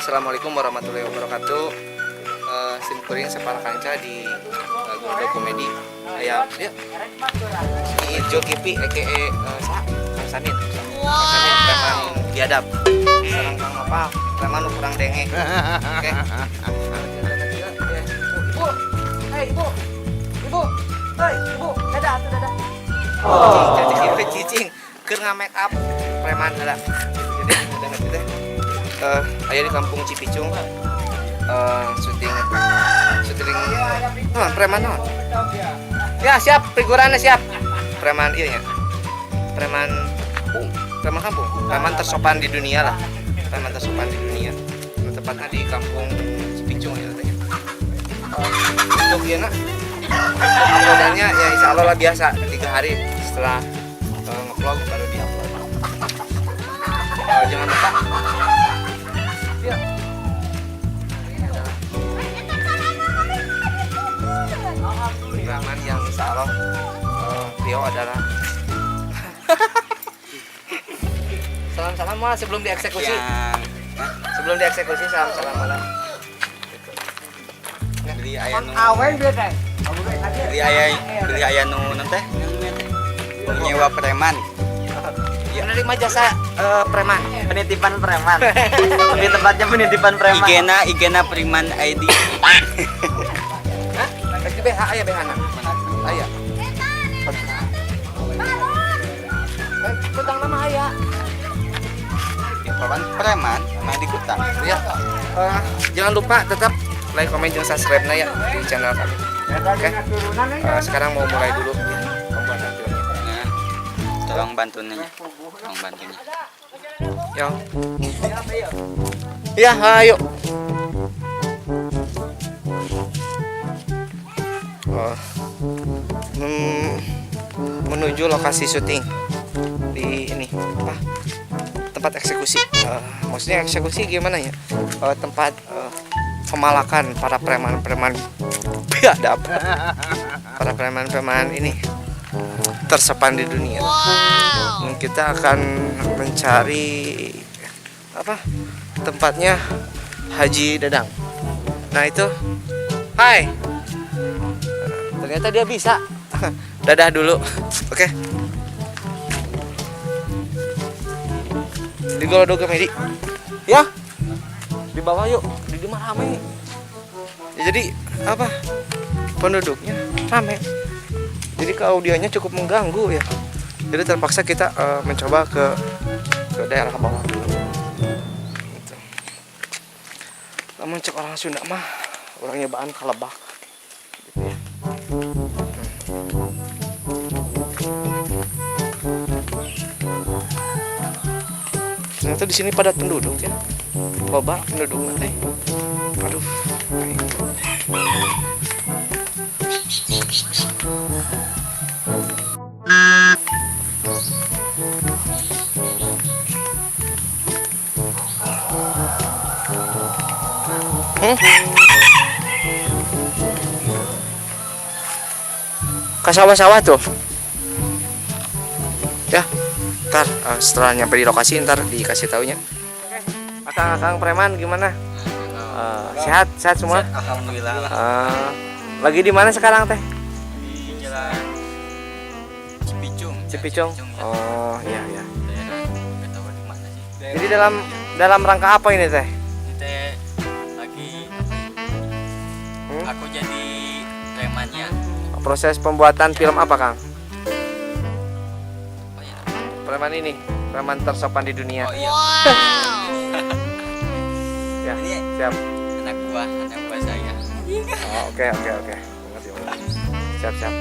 Assalamualaikum warahmatullahi wabarakatuh. Sim kuring separa kanca di Goldo Komedi. Aya ya. Di Jokipi aka Kang Sanin. Sanin preman biadab. Sareng Kang apa? Preman nu kurang denge. Oke. Ibu. Hei, Ibu. Ibu. Hei, Ibu. Dadah, dadah. Oh, cicing. Keur nga-make up preman ada. Jadi ada ngerti teh. Aya di kampung Cipicung. Syuting preman non ya siap figurannya siap preman iya ya preman kampung preman tersopan di dunia lah preman tersopan di dunia tepatnya di kampung Cipicung ya katanya untuk ya nak modalnya ya insya Allah lah biasa 3 hari setelah nge-vlog baru di-upload jangan lupa ya preman yang insya Allah Rio adalah salam-salam mah sebelum dieksekusi salam-salam malah beli ayah nu beli ayah nu nanti nyewa preman menerima jasa preman penitipan preman lebih tepatnya penitipan preman igena preman ID di BH aya BH na aya kutang nama aya preman mah di kutang ya jangan lupa tetap like, komen, dan subscribe na ya di channel kami. Oke. Sekarang mau mulai dulu ya pembuatan filmnya. Tolong bantunya ya ayo menuju lokasi syuting di ini apa tempat eksekusi maksudnya eksekusi gimana ya tempat pemalakan para preman-preman biadab para preman-preman ini tersepan di dunia. Dan kita akan mencari apa tempatnya Haji Dadang. Nah itu hai ternyata dia bisa dadah dulu oke. Di Goldo Komedi ya di bawah yuk di mana rame ya, jadi apa penduduknya rame jadi ke audionya cukup mengganggu ya jadi terpaksa kita mencoba ke daerah bawah dulu gitu. Namun cek orang Sunda mah orangnya bahan kalebak gitu ya. Ternyata di sini padat penduduk ya, loba penduduk teh. Aduh. Ke sawah-sawah tuh. Ya. Ntar setelah nyampe di lokasi ntar dikasih taunya. Akang preman gimana? Sehat semua? Alhamdulillah. Lagi di mana sekarang teh? Di jalan Cipicung. Oh iya. Nggak tahu di mana sih. Jadi dalam rangka apa ini teh? Kita lagi aku jadi premannya. Proses pembuatan film apa Kang? Oh iya. Preman ini, preman tersopan di dunia. Oh iya. Ya, Ini siap. anak buah saya. Oh, oke. Mengerti. Siap.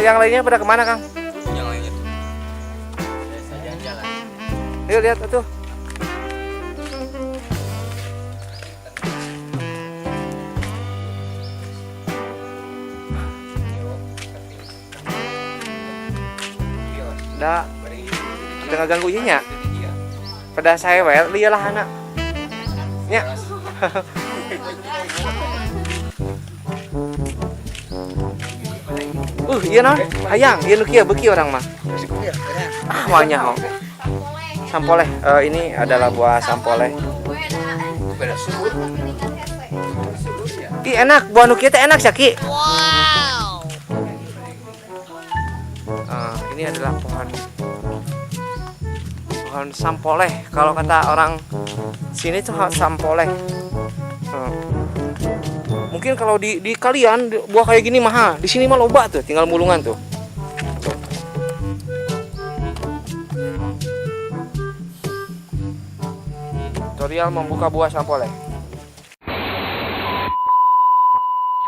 Yang lainnya pada kemana Kang? Yang lainnya tuh. Saya jalan. Ayo lihat tuh. Da, udah ngeganggu nya. Pada saya lihat lah anak. Nya. Iya non, hayang, iya nukia beki orang mah. Maunya ho. Sampoleh, ini adalah buah sampoleh. Beda subur. Ki enak, buah nu kieu teh enak Ki. Wow. Ini adalah pohon sampoleh. Kalau kata orang sini tuh sampoleh. Mungkin kalau di kalian buah kayak gini mahal. Di sini mah loba tuh, tinggal mulungan tuh. Tutorial membuka buah sampoleh.